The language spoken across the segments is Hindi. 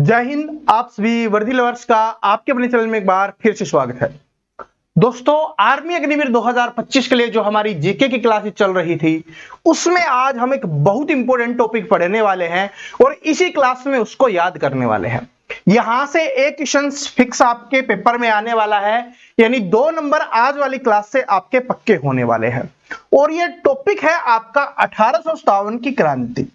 जय हिंद। आप सभी वर्दी लवर्स का आपके अपने चैनल में एक बार फिर से स्वागत है। दोस्तों, आर्मी अग्निवीर 2025 के लिए जो हमारी जीके की क्लासेस चल रही थी उसमें आज हम एक बहुत इंपॉर्टेंट टॉपिक पढ़ने वाले हैं और इसी क्लास में उसको याद करने वाले हैं। यहां से एक क्वेश्चन फिक्स आपके पेपर में आने वाला है, यानी 2 नंबर आज वाली क्लास से आपके पक्के होने वाले हैं। और ये टॉपिक है आपका 1857 की क्रांति।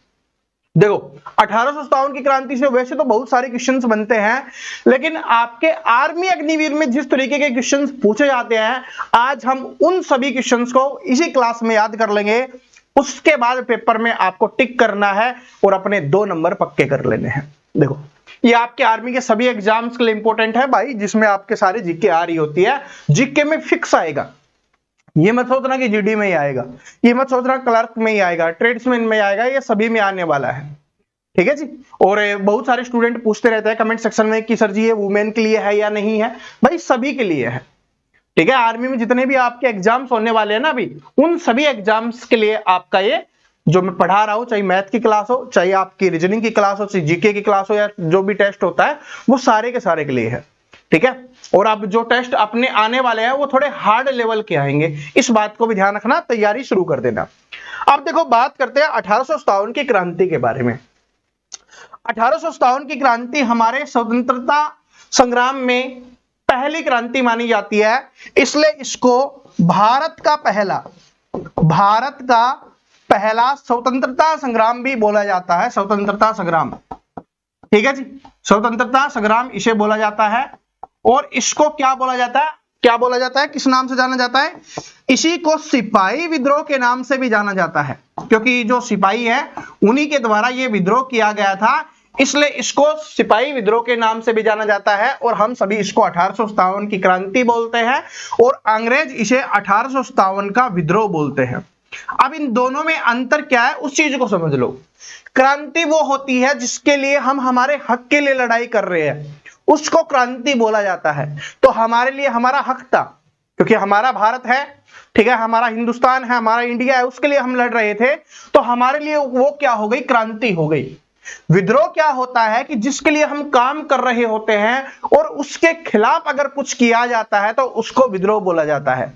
देखो, 1857 की क्रांति से वैसे तो बहुत सारे क्वेश्चंस बनते हैं, लेकिन आपके आर्मी अग्निवीर में जिस तरीके के क्वेश्चंस पूछे जाते हैं आज हम उन सभी क्वेश्चंस को इसी क्लास में याद कर लेंगे। उसके बाद पेपर में आपको टिक करना है और अपने 2 नंबर पक्के कर लेने हैं। देखो, ये आपके आर्मी के सभी एग्जाम्स के लिए इंपॉर्टेंट है भाई, जिसमें आपके सारे जीके आ रही होती है। जीके में फिक्स आएगा, ये मत सोचना कि जीडी में ही आएगा, ये मत सोचना क्लर्क में ही आएगा, ट्रेड्समैन में आएगा, ये सभी में आने वाला है। ठीक है जी। और बहुत सारे स्टूडेंट पूछते रहते हैं कमेंट सेक्शन में कि सर जी ये वुमेन के लिए है या नहीं है। भाई सभी के लिए है। ठीक है, आर्मी में जितने भी आपके एग्जाम्स होने वाले हैं ना अभी, उन सभी एग्जाम्स के लिए आपका ये जो मैं पढ़ा रहा हूं, चाहे मैथ की क्लास हो, चाहे आपकी रीजनिंग की क्लास हो, चाहे जीके की क्लास हो, या जो भी टेस्ट होता है वो सारे के सारे के लिए है। ठीक है, और अब जो टेस्ट अपने आने वाले हैं वो थोड़े हार्ड लेवल के आएंगे, इस बात को भी ध्यान रखना, तैयारी शुरू कर देना। अब देखो, बात करते हैं 1857 की क्रांति के बारे में। 1857 की क्रांति हमारे स्वतंत्रता संग्राम में पहली क्रांति मानी जाती है, इसलिए इसको भारत का पहला स्वतंत्रता संग्राम भी बोला जाता है। स्वतंत्रता संग्राम, ठीक है जी, स्वतंत्रता संग्राम इसे बोला जाता है। और इसको क्या बोला जाता है, किस नाम से जाना जाता है? इसी को सिपाही विद्रोह के नाम से भी जाना जाता है, क्योंकि जो सिपाही है उन्हीं के द्वारा ये विद्रोह किया गया था, इसलिए इसको सिपाही विद्रोह के नाम से भी जाना जाता है। और हम सभी इसको 1857 की क्रांति बोलते हैं और अंग्रेज इसे 1857 का विद्रोह बोलते हैं। अब इन दोनों में अंतर क्या है उस चीज को समझ लो। क्रांति वो होती है जिसके लिए हम हमारे हक के लिए लड़ाई कर रहे हैं, उसको क्रांति बोला जाता है। तो हमारे लिए हमारा हक था, क्योंकि हमारा भारत है, ठीक है, हमारा हिंदुस्तान है, हमारा इंडिया है, उसके लिए हम लड़ रहे थे, तो हमारे लिए वो क्या हो गई, क्रांति हो गई। विद्रोह क्या होता है कि जिसके लिए हम काम कर रहे होते हैं और उसके खिलाफ अगर कुछ किया जाता है तो उसको विद्रोह बोला जाता है।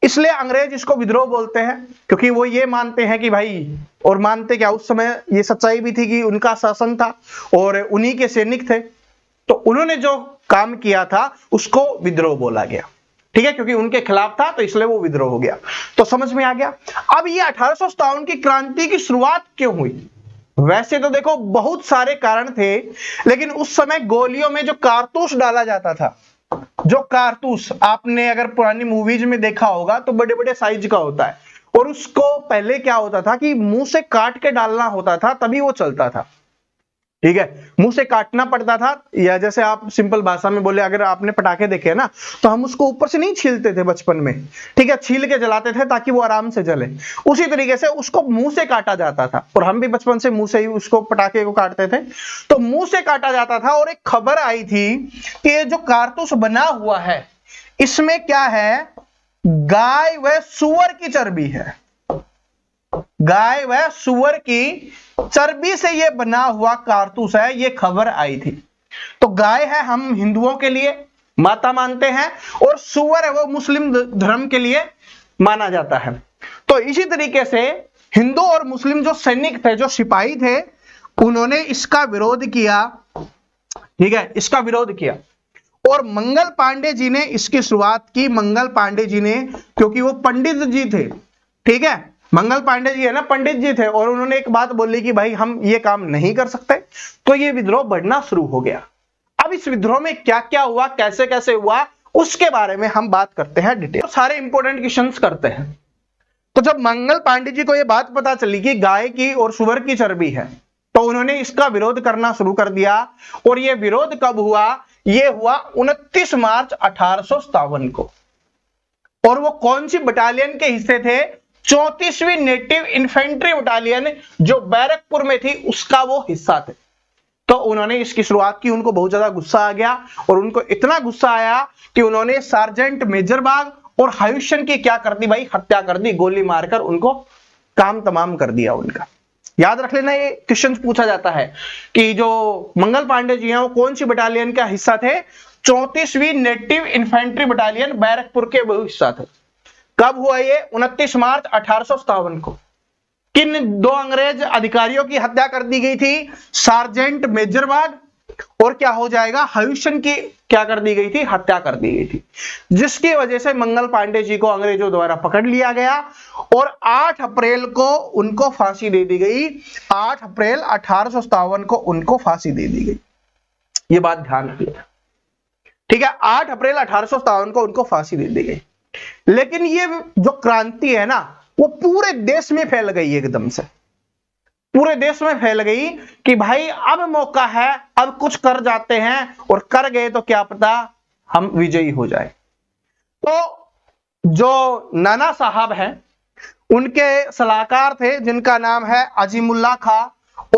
इसलिए अंग्रेज इसको विद्रोह बोलते हैं, क्योंकि वो ये मानते हैं कि भाई, और मानते क्या, उस समय ये सच्चाई भी थी कि उनका शासन था और उन्हीं के सैनिक थे, तो उन्होंने जो काम किया था उसको विद्रोह बोला गया। ठीक है, क्योंकि उनके खिलाफ था तो इसलिए वो विद्रोह हो गया। तो समझ में आ गया। अब ये 1857 की क्रांति की शुरुआत क्यों हुई? वैसे तो देखो बहुत सारे कारण थे, लेकिन उस समय गोलियों में जो कारतूस डाला जाता था, जो कारतूस आपने अगर पुरानी मूवीज में देखा होगा तो बड़े बड़े साइज का होता है, और उसको पहले क्या होता था कि मुंह से काट के डालना होता था तभी वो चलता था। ठीक है, मुंह से काटना पड़ता था, या जैसे आप सिंपल भाषा में बोले, अगर आपने पटाखे देखे ना तो हम उसको ऊपर से नहीं छीलते थे बचपन में, ठीक है, छील के जलाते थे ताकि वो आराम से जले। उसी तरीके से उसको मुंह से काटा जाता था, और हम भी बचपन से मुंह से ही उसको पटाखे को काटते थे, तो मुंह से काटा जाता था। और एक खबर आई थी कि ये जो कारतूस बना हुआ है इसमें क्या है, गाय व सुअर की चर्बी है, गाय व सुअर की चर्बी से ये बना हुआ कारतूस है, ये खबर आई थी। तो गाय है हम हिंदुओं के लिए माता मानते हैं, और सुअर है वो मुस्लिम धर्म के लिए माना जाता है। तो इसी तरीके से हिंदू और मुस्लिम जो सैनिक थे, जो सिपाही थे, उन्होंने इसका विरोध किया। ठीक है, इसका विरोध किया, और मंगल पांडे जी ने इसकी शुरुआत की। मंगल पांडे जी ने, क्योंकि वो पंडित जी थे, ठीक है, मंगल पांडे जी है ना, पंडित जी थे, और उन्होंने एक बात बोली कि भाई हम ये काम नहीं कर सकते, तो ये विद्रोह बढ़ना शुरू हो गया। अब इस विद्रोह में क्या क्या हुआ, कैसे कैसे हुआ, उसके बारे में हम बात करते हैं डिटेल, तो सारे इंपॉर्टेंट क्वेश्चंस करते हैं। तो जब मंगल पांडे जी को यह बात पता चली कि गाय की और सुअर की चर्बी है, तो उन्होंने इसका विरोध करना शुरू कर दिया। और यह विरोध कब हुआ? यह हुआ 29 मार्च 1857 को। और वो कौन सी बटालियन के हिस्से थे? 34वीं नेटिव इन्फेंट्री बटालियन, जो बैरकपुर में थी, उसका वो हिस्सा थे। तो उन्होंने इसकी शुरुआत की। उनको बहुत ज्यादा गुस्सा आ गया, और उनको इतना गुस्सा आया कि उन्होंने सार्जेंट मेजर बाग और हायुशन की क्या कर दी भाई, हत्या कर दी, गोली मारकर उनको काम तमाम कर दिया उनका। याद रख लेना, ये क्वेश्चन पूछा जाता है कि जो मंगल पांडे जी हैं वो कौन सी बटालियन का हिस्सा थे? 34वीं नेटिव इन्फेंट्री बटालियन बैरकपुर के वो हिस्सा थे। कब हुआ ये? 29 मार्च 1857 को। किन दो अंग्रेज अधिकारियों की हत्या कर दी गई थी? सार्जेंट मेजरवार्ड और क्या हो जाएगा, ह्यूसन की क्या कर दी गई थी? हत्या कर दी गई थी, जिसकी वजह से मंगल पांडे जी को अंग्रेजों द्वारा पकड़ लिया गया और 8 अप्रैल को उनको फांसी दे दी गई। 8 अप्रैल 1857 को उनको फांसी दे दी गई। ये बात ध्यान रखिएगा, ठीक है। 8 अप्रैल 1857 को उनको फांसी दे दी गई। लेकिन ये जो क्रांति है ना, वो पूरे देश में फैल गई, एकदम से पूरे देश में फैल गई कि भाई अब मौका है, अब कुछ कर जाते हैं, और कर गए तो क्या पता हम विजयी हो जाए। तो जो नाना साहब हैं उनके सलाहकार थे जिनका नाम है अजीमुल्ला खां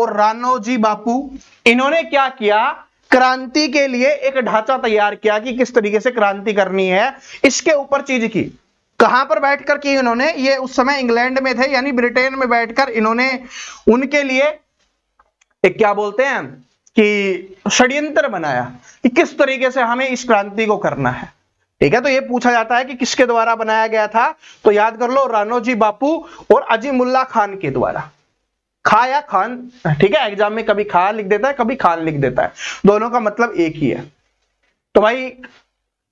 और राणोजी बापू, इन्होंने क्या किया, क्रांति के लिए एक ढांचा तैयार किया कि किस तरीके से क्रांति करनी है। इसके ऊपर चीज की कहां पर बैठकर की इन्होंने? ये उस समय इंग्लैंड में थे, यानी ब्रिटेन में बैठकर इन्होंने उनके लिए एक क्या बोलते हैं कि षड्यंत्र बनाया कि किस तरीके से हमें इस क्रांति को करना है, ठीक है। तो ये पूछा जाता है कि किसके द्वारा बनाया गया था, तो याद कर लो, राणोजी बापू और अजीमुल्ला खान के द्वारा। खा या खान, ठीक है, एग्जाम में कभी खा लिख देता है, कभी खान लिख देता है, दोनों का मतलब एक ही है। तो भाई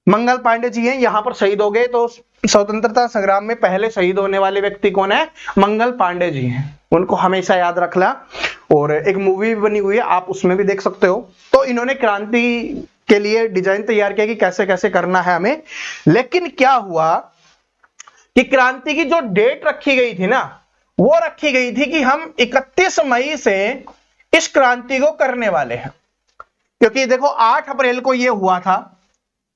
मंगल पांडे जी हैं, यहां पर शहीद हो गए। तो स्वतंत्रता संग्राम में पहले शहीद होने वाले व्यक्ति कौन है? मंगल पांडे जी हैं, उनको हमेशा याद रखना। और एक मूवी भी बनी हुई है, आप उसमें भी देख सकते हो। तो इन्होंने क्रांति के लिए डिजाइन तैयार किया कि कैसे कैसे करना है हमें। लेकिन क्या हुआ कि क्रांति की जो डेट रखी गई थी ना, वो रखी गई थी कि हम 31 मई से इस क्रांति को करने वाले हैं। क्योंकि देखो 8 अप्रैल को ये हुआ था,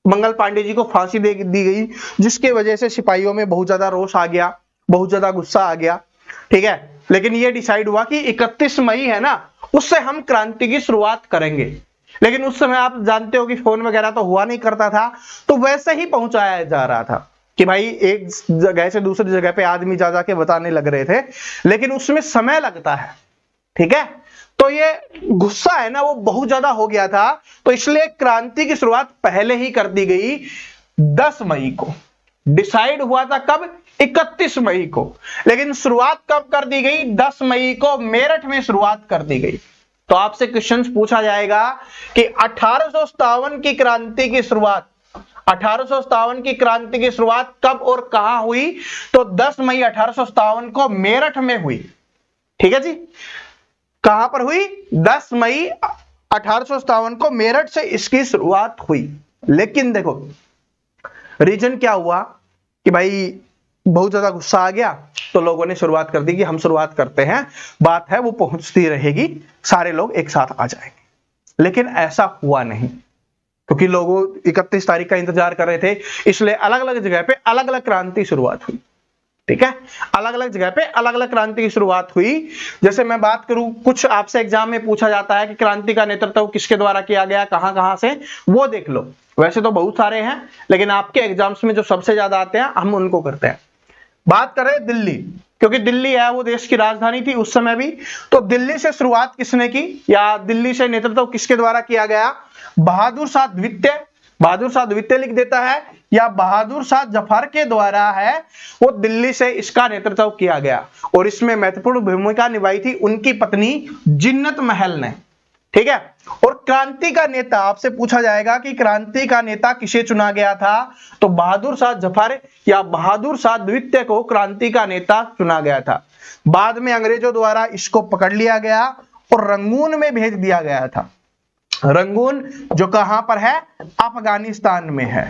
मंगल पांडे जी को फांसी दे दी गई, जिसकी वजह से सिपाहियों में बहुत ज्यादा रोष आ गया, बहुत ज्यादा गुस्सा आ गया, ठीक है। लेकिन ये डिसाइड हुआ कि 31 मई है ना, उससे हम क्रांति की शुरुआत करेंगे। लेकिन उस समय आप जानते हो कि फोन वगैरह तो हुआ नहीं करता था, तो वैसे ही पहुंचाया जा रहा था कि भाई एक जगह से दूसरी जगह पे आदमी जा जाके बताने लग रहे थे, लेकिन उसमें समय लगता है, ठीक है। तो ये गुस्सा है ना, वो बहुत ज्यादा हो गया था, तो इसलिए क्रांति की शुरुआत पहले ही कर दी गई 10 मई को। डिसाइड हुआ था कब? 31 मई को, लेकिन शुरुआत कब कर दी गई? 10 मई को मेरठ में शुरुआत कर दी गई। तो आपसे क्वेश्चन पूछा जाएगा कि 1857 की क्रांति की शुरुआत, 1857 की क्रांति की शुरुआत कब और कहां हुई? तो 10 मई 1857 को मेरठ में हुई, ठीक है जी। कहां पर हुई? 10 मई 1857 को मेरठ से इसकी शुरुआत हुई। लेकिन देखो रीजन क्या हुआ कि भाई बहुत ज्यादा गुस्सा आ गया, तो लोगों ने शुरुआत कर दी कि हम शुरुआत करते हैं, बात है वो पहुंचती रहेगी, सारे लोग एक साथ आ जाएंगे। लेकिन ऐसा हुआ नहीं, क्योंकि लोगों 31 तारीख का इंतजार कर रहे थे, इसलिए अलग अलग जगह पे अलग अलग क्रांति शुरुआत हुई, ठीक है। अलग अलग जगह पे अलग अलग क्रांति की शुरुआत हुई। जैसे मैं बात करूं, कुछ आपसे एग्जाम में पूछा जाता है कि क्रांति का नेतृत्व किसके द्वारा किया गया, कहां कहां से, वो देख लो। वैसे तो बहुत सारे हैं, लेकिन आपके एग्जाम्स में जो सबसे ज्यादा आते हैं हम उनको करते हैं। बात करें दिल्ली, क्योंकि दिल्ली है वो देश की राजधानी थी उस समय भी, तो दिल्ली से शुरुआत किसने की, या दिल्ली से नेतृत्व किसके द्वारा किया गया? बहादुर शाह द्वितीय, बहादुर शाह द्वितीय लिख देता है, या बहादुर शाह जफर के द्वारा है, वो दिल्ली से इसका नेतृत्व किया गया। और इसमें महत्वपूर्ण भूमिका निभाई थी उनकी पत्नी जिन्नत महल ने, ठीक है। और क्रांति का नेता, आपसे पूछा जाएगा कि क्रांति का नेता किसे चुना गया था, तो बहादुर शाह जफर या बहादुर शाह द्वितीय को क्रांति का नेता चुना गया था। बाद में अंग्रेजों द्वारा इसको पकड़ लिया गया और रंगून में भेज दिया गया था। रंगून जो कहां पर है? अफगानिस्तान में है।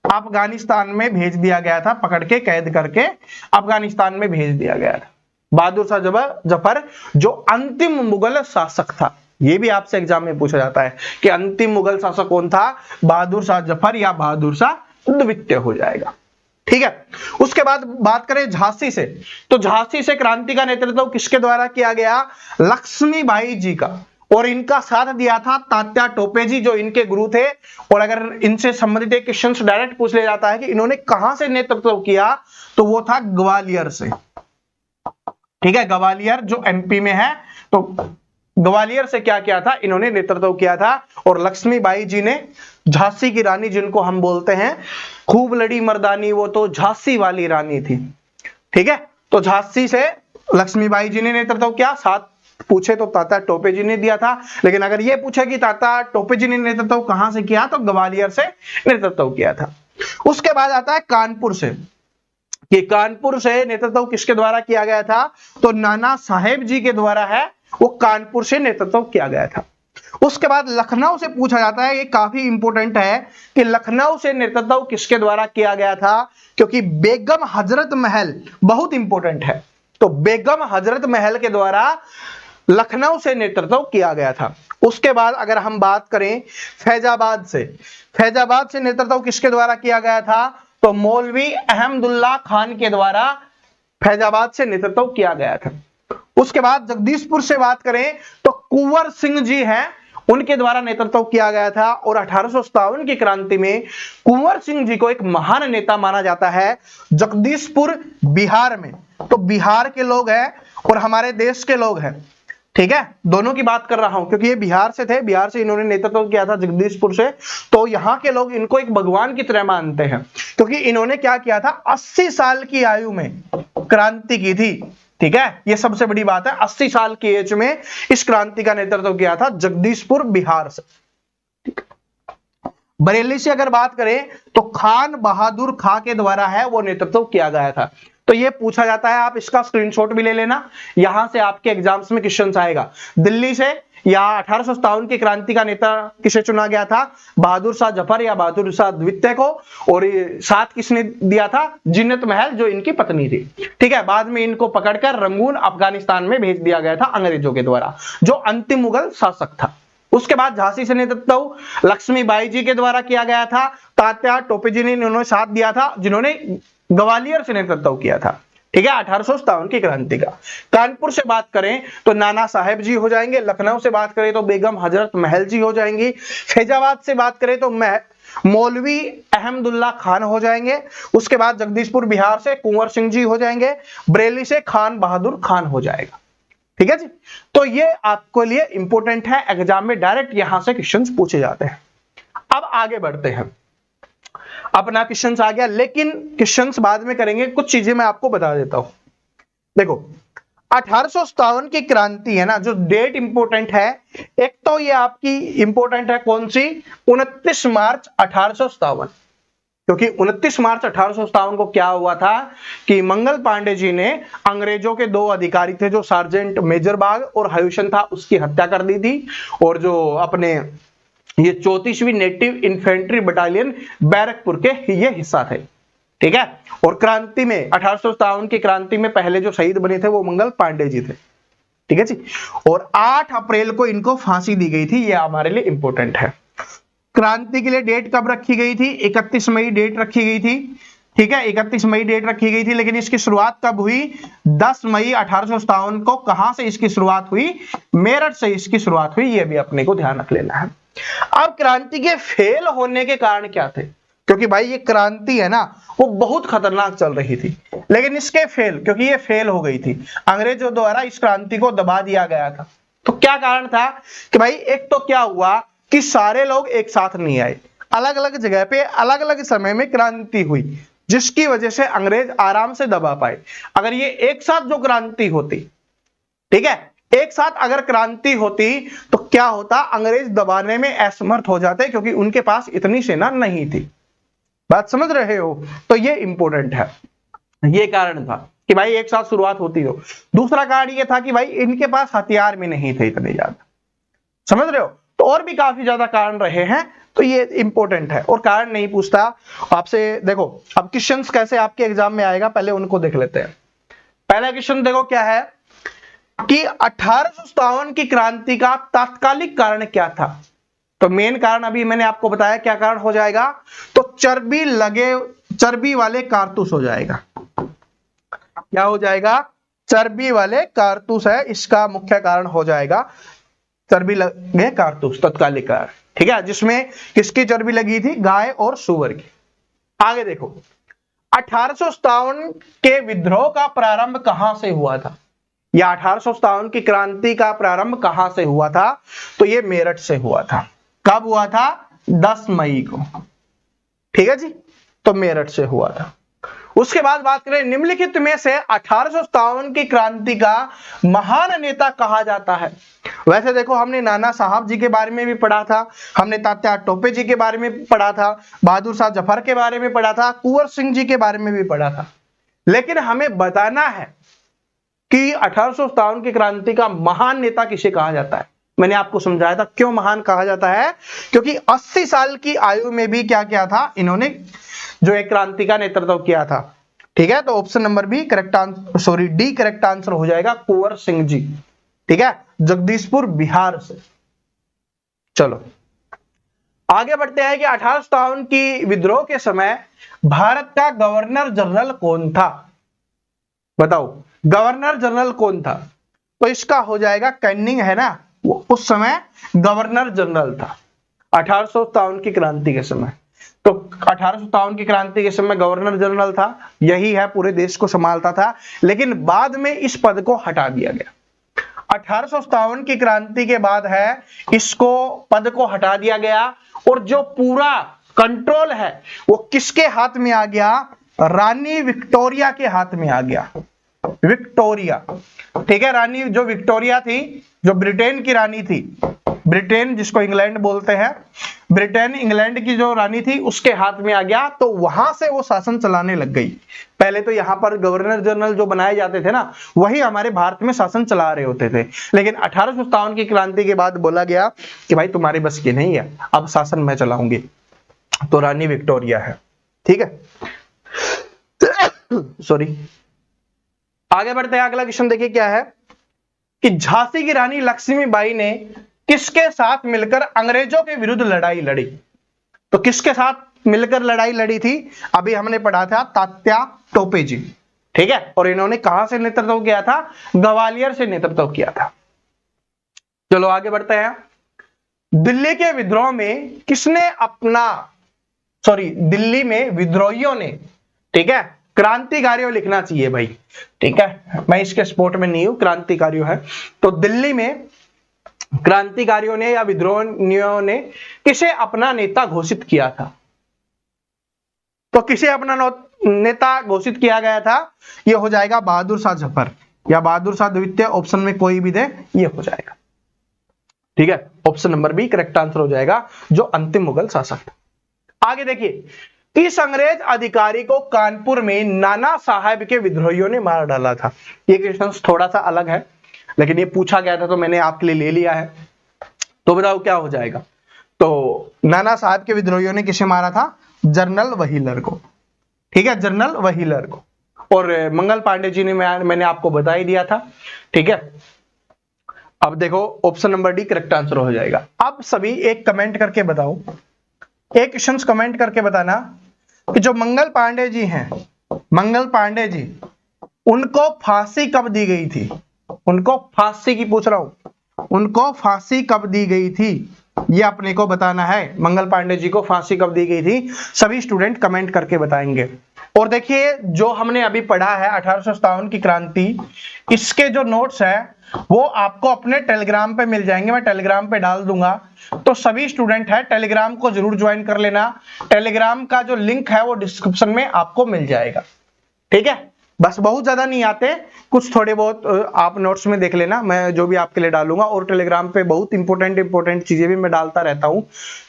अफगानिस्तान में भेज दिया गया था, पकड़ के कैद करके अफगानिस्तान में भेज दिया गया था। बहादुर शाह जफर जो अंतिम मुगल शासक था, यह भी आपसे एग्जाम में पूछा जाता है कि अंतिम मुगल शासक कौन था, बहादुर शाह जफर या बहादुर शाह द्वितीय हो जाएगा, ठीक है। उसके बाद बात करें झांसी से, तो झांसी से क्रांति का नेतृत्व किसके द्वारा किया गया? लक्ष्मीबाई जी का। और इनका साथ दिया था तात्या टोपे जी, जो इनके गुरु थे। और अगर इनसे संबंधित एक क्वेश्चन डायरेक्ट पूछ लिया जाता है कि इन्होंने कहां से नेतृत्व किया, तो वो था ग्वालियर से। ठीक है, ग्वालियर जो एमपी में है, तो ग्वालियर से क्या किया था, इन्होंने नेतृत्व किया था। और लक्ष्मीबाई जी ने झांसी की रानी, जिनको हम बोलते हैं खूब लड़ी मर्दानी, वो तो झांसी वाली रानी थी। ठीक है, तो झांसी से लक्ष्मीबाई जी ने नेतृत्व किया। साथ पूछे तो तात्या टोपे जी ने दिया था, लेकिन अगर ये पूछे कि तात्या टोपे जी ने नेतृत्व कहां से किया, तो ग्वालियर से नेतृत्व किया था। उसके बाद आता है कानपुर से, कि कानपुर से नेतृत्व किसके द्वारा किया गया था, तो नाना साहेब जी के द्वारा है, वो कानपुर से नेतृत्व किया गया था। उसके बाद लखनऊ से पूछा जाता है, ये काफी इंपॉर्टेंट है कि लखनऊ से नेतृत्व किसके द्वारा किया गया था, क्योंकि बेगम हजरत महल बहुत इंपॉर्टेंट है, तो बेगम हजरत महल के द्वारा लखनऊ से नेतृत्व किया गया था। उसके बाद अगर हम बात करें फैजाबाद से, फैजाबाद से नेतृत्व किसके द्वारा किया गया था, तो मौलवी अहमदुल्ला खान के द्वारा फैजाबाद से नेतृत्व किया गया था। उसके बाद जगदीशपुर से बात करें तो कुंवर सिंह जी हैं, उनके द्वारा नेतृत्व किया गया था। और 1857 की क्रांति में कुंवर सिंह जी को एक महान नेता माना जाता है। जगदीशपुर बिहार में, तो बिहार के लोग हैं और हमारे देश के लोग हैं, ठीक है, दोनों की बात कर रहा हूं क्योंकि ये बिहार से थे, बिहार से इन्होंने नेतृत्व किया था जगदीशपुर से। तो यहां के लोग इनको एक भगवान की तरह मानते हैं, क्योंकि इन्होंने क्या किया था, 80 साल की आयु में क्रांति की थी। ठीक है, ये सबसे बड़ी बात है, 80 साल की एज में इस क्रांति का नेतृत्व किया था जगदीशपुर बिहार से। बरेली से अगर बात करें तो खान बहादुर खां के द्वारा है वो नेतृत्व किया गया था। तो ये पूछा जाता है, आप इसका स्क्रीनशॉट भी ले लेना, यहां से आपके एग्जाम्स में क्वेश्चन आएगा। दिल्ली से या 1857 की क्रांति का नेता किसे चुना गया था, बहादुर शाह जफर या बहादुर शाह द्वितीय को, और साथ किसने दिया था, जिन्नत महल जो इनकी पत्नी थी। ठीक है, बाद में इनको पकड़कर रंगून अफगानिस्तान में भेज दिया गया था अंग्रेजों के द्वारा, जो अंतिम मुगल शासक था। उसके बाद झांसी से नेतृत्व लक्ष्मीबाई जी के द्वारा किया गया था। तात्या टोपे जी ने इन्होंने साथ दिया था, जिन्होंने ग्वालियर से नेतृत्व किया था। ठीक है, 1857 की क्रांति का। कानपुर से बात करें तो नाना साहेब जी हो जाएंगे। लखनऊ से बात करें तो बेगम हजरत महल जी हो जाएंगी। फैजाबाद से बात करें तो मौलवी अहमदुल्ला खान हो जाएंगे। उसके बाद जगदीशपुर बिहार से कुंवर सिंह जी हो जाएंगे। बरेली से खान बहादुर खान हो जाएगा। ठीक है जी, तो ये आपके लिए इंपॉर्टेंट है, एग्जाम में डायरेक्ट यहां से क्वेश्चंस पूछे जाते हैं। अब आगे बढ़ते हैं, अपना क्वेश्चंस आ गया, लेकिन क्वेश्चंस बाद में करेंगे, कुछ चीजें मैं आपको बता देता हूं। देखो 1857 की क्रांति है ना, जो डेट इंपॉर्टेंट है, एक तो ये आपकी इंपॉर्टेंट है कौन सी, 29 मार्च 1857, क्योंकि 29 मार्च 1857 को क्या हुआ था कि मंगल पांडे जी ने अंग्रेजों के 2 अधिकारी थे, जो सार्जेंट मेजर बाग और हयूशन था, उसकी हत्या कर दी थी। और जो अपने ये 34वीं नेटिव इन्फेंट्री बटालियन बैरकपुर के ये हिस्सा थे। ठीक है, और क्रांति में 1857 की क्रांति में पहले जो शहीद बने थे वो मंगल पांडे जी थे। ठीक है जी, और 8 अप्रैल को इनको फांसी दी गई थी, ये हमारे लिए इंपॉर्टेंट है। क्रांति के लिए डेट कब रखी गई थी, 31 मई डेट रखी गई थी। ठीक है, 31 मई डेट रखी गई थी, लेकिन इसकी शुरुआत कब हुई, 10 मई 1857 को। कहां से इसकी शुरुआत हुई, मेरठ से इसकी शुरुआत हुई, ये भी अपने को ध्यान रख लेना है। अब क्रांति के फेल होने के कारण क्या थे, क्योंकि भाई ये क्रांति है ना, वो बहुत खतरनाक चल रही थी, लेकिन इसके फेल, क्योंकि ये फेल हो गई थी, अंग्रेजों द्वारा इस क्रांति को दबा दिया गया था। तो क्या कारण था कि भाई, एक तो क्या हुआ कि सारे लोग एक साथ नहीं आए, अलग अलग जगह पे अलग अलग समय में क्रांति हुई, जिसकी वजह से अंग्रेज आराम से दबा पाए। अगर ये एक साथ जो क्रांति होती, ठीक है, एक साथ अगर क्रांति होती तो क्या होता, अंग्रेज दबाने में असमर्थ हो जाते, क्योंकि उनके पास इतनी सेना नहीं थी। बात समझ रहे हो, तो ये इंपॉर्टेंट है, ये कारण था कि भाई एक साथ शुरुआत होती हो। दूसरा कारण ये था कि भाई इनके पास हथियार भी नहीं थे इतने ज्यादा, समझ रहे हो, तो और भी काफी ज्यादा कारण रहे हैं, तो ये इंपॉर्टेंट है। और कारण नहीं पूछता आपसे। देखो अब क्वेश्चंस कैसे आपके एग्जाम में आएगा, पहले उनको देख लेते हैं। पहला क्वेश्चन देखो क्या है कि 1857 की क्रांति का तात्कालिक कारण क्या था। तो मेन कारण अभी मैंने आपको बताया, क्या कारण हो जाएगा, तो चर्बी वाले कारतूस हो जाएगा। क्या हो जाएगा, चर्बी वाले कारतूस है इसका मुख्य कारण हो जाएगा, चर्बी लगे कारतूस तत्कालिक कारण। ठीक है, जिसमें किसकी चर्बी लगी थी, गाय और सुअर की। आगे देखो 1857 के विद्रोह का प्रारंभ कहां से हुआ था, या 1857 की क्रांति का प्रारंभ कहां से हुआ था? तो ये मेरठ से हुआ था। कब हुआ था? 10 मई को। ठीक है जी, तो मेरठ से हुआ था। उसके बाद बात करें निम्नलिखित में से 1857 की क्रांति का महान नेता कहा जाता है। वैसे देखो, हमने नाना साहब जी के बारे में भी पढ़ा था, हमने तात्या टोपे जी के बारे में पढ़ा था, बहादुर शाह जफर के बारे में पढ़ा था, कुंवर सिंह जी के बारे में भी पढ़ा था। लेकिन हमें बताना है कि 1857 की क्रांति का महान नेता किसे कहा जाता है। मैंने आपको समझाया था क्यों महान कहा जाता है, क्योंकि 80 साल की आयु में भी क्या किया था इन्होंने, जो एक क्रांति का नेतृत्व किया था। ठीक है, तो option number B correct answer, sorry D correct answer हो जाएगा, कुंवर सिंह जी। ठीक है, जगदीशपुर बिहार से। चलो आगे बढ़ते हैं कि 1857 की विद्रोह के समय भारत का गवर्नर जनरल कौन था? बताओ, गवर्नर जनरल कौन था? तो इसका हो जाएगा कैनिंग, है ना, वो उस समय गवर्नर जनरल था 1857 की क्रांति के समय। तो 1857 की क्रांति के समय गवर्नर जनरल था, यही है, पूरे देश को संभालता था। लेकिन बाद में इस पद को हटा दिया गया। 1857 की क्रांति के बाद है इसको पद को हटा दिया गया, और जो पूरा कंट्रोल है वो किसके हाथ में आ गया? रानी विक्टोरिया के हाथ में आ गया। विक्टोरिया, ठीक है, रानी जो विक्टोरिया थी, जो ब्रिटेन की रानी थी, ब्रिटेन जिसको इंग्लैंड बोलते हैं, ब्रिटेन इंग्लैंड की जो रानी थी उसके हाथ में आ गया। तो वहां से वो शासन चलाने लग गई। पहले तो यहाँ पर गवर्नर जनरल जो बनाए जाते थे ना, वही हमारे भारत में शासन चला रहे होते थे। लेकिन 1857 की क्रांति के बाद बोला गया कि भाई तुम्हारे बस की नहीं है, अब शासन मैं चलाऊंगी। तो रानी विक्टोरिया है। ठीक है, सॉरी, आगे बढ़ते हैं। अगला क्वेश्चन देखिए क्या है कि झांसी की रानी लक्ष्मीबाई ने किसके साथ मिलकर अंग्रेजों के विरुद्ध लड़ाई लड़ी? तो किसके साथ मिलकर लड़ाई लड़ी थी? अभी हमने पढ़ा था तात्या टोपे जी। ठीक है, और इन्होंने कहां से नेतृत्व किया था? ग्वालियर से नेतृत्व किया था। चलो आगे बढ़ते हैं। दिल्ली के विद्रोह में किसने अपना, सॉरी दिल्ली में विद्रोहियों ने, ठीक है, क्रांतिकारियों लिखना चाहिए भाई। ठीक है, मैं इसके स्पोर्ट में नहीं हूं, क्रांतिकारियों है। तो दिल्ली में क्रांतिकारियों ने या विद्रोहियों ने किसे अपना नेता घोषित किया था? तो किसे अपना नेता घोषित किया गया था? यह हो जाएगा बहादुर शाह जफर या बहादुर शाह द्वितीय, ऑप्शन में कोई भी दे ये हो जाएगा। ठीक है, option number B correct answer हो जाएगा, जो अंतिम मुगल शासक था। आगे देखिए, इस अंग्रेज अधिकारी को कानपुर में नाना साहब के विद्रोहियों ने मार डाला था। ये क्वेश्चन थोड़ा सा अलग है, लेकिन ये पूछा गया था तो मैंने आपके लिए ले लिया है। तो बताओ क्या हो जाएगा? तो नाना साहब के विद्रोहियों ने किसे मारा था? जनरल व्हीलर को। ठीक है, जनरल व्हीलर को। और मंगल पांडे जी ने मैंने आपको बता ही दिया था। ठीक है, अब देखो option number D correct answer हो जाएगा। अब सभी एक कमेंट करके बताओ, एक क्वेश्चन कमेंट करके बताना कि जो मंगल पांडे जी हैं, मंगल पांडे जी, उनको फांसी कब दी गई थी? उनको फांसी की पूछ रहा हूं, उनको फांसी कब दी गई थी? ये अपने को बताना है। मंगल पांडे जी को फांसी कब दी गई थी? सभी स्टूडेंट कमेंट करके बताएंगे। और देखिए, जो हमने अभी पढ़ा है 1857 की क्रांति, इसके जो नोट्स है वो आपको अपने टेलीग्राम पे मिल जाएंगे, मैं टेलीग्राम पे डाल दूंगा। तो सभी स्टूडेंट है टेलीग्राम को जरूर ज्वाइन कर लेना। टेलीग्राम का जो लिंक है वो डिस्क्रिप्शन में आपको मिल जाएगा। ठीक है, बस बहुत ज्यादा नहीं आते, कुछ थोड़े बहुत आप नोट्स में देख लेना, मैं जो भी आपके लिए डालूंगा। और टेलीग्राम पे बहुत इंपॉर्टेंट चीजें भी मैं डालता रहता हूं,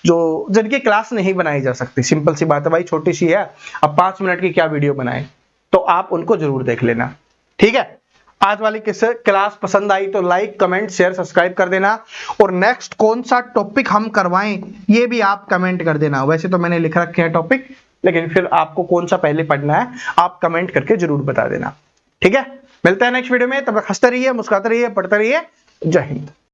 जो जिनकी क्लास नहीं बनाई जा सकती। सिंपल सी बात है भाई, छोटी सी है, अब 5 मिनट की क्या वीडियो बनाए, तो आप उनको जरूर देख लेना। ठीक है, आज वाली क्लास पसंद आई तो लाइक, कमेंट, शेयर, सब्सक्राइब कर देना। और नेक्स्ट कौन सा टॉपिक हम करवाएं ये भी आप कमेंट कर देना। वैसे तो मैंने लिख रखे हैं टॉपिक, लेकिन फिर आपको कौन सा पहले पढ़ना है आप कमेंट करके जरूर बता देना। ठीक है, मिलते हैं नेक्स्ट वीडियो में, तब तक हंसते रहिए, मुस्कुराते रहिए, पढ़ते रहिए। जय हिंद।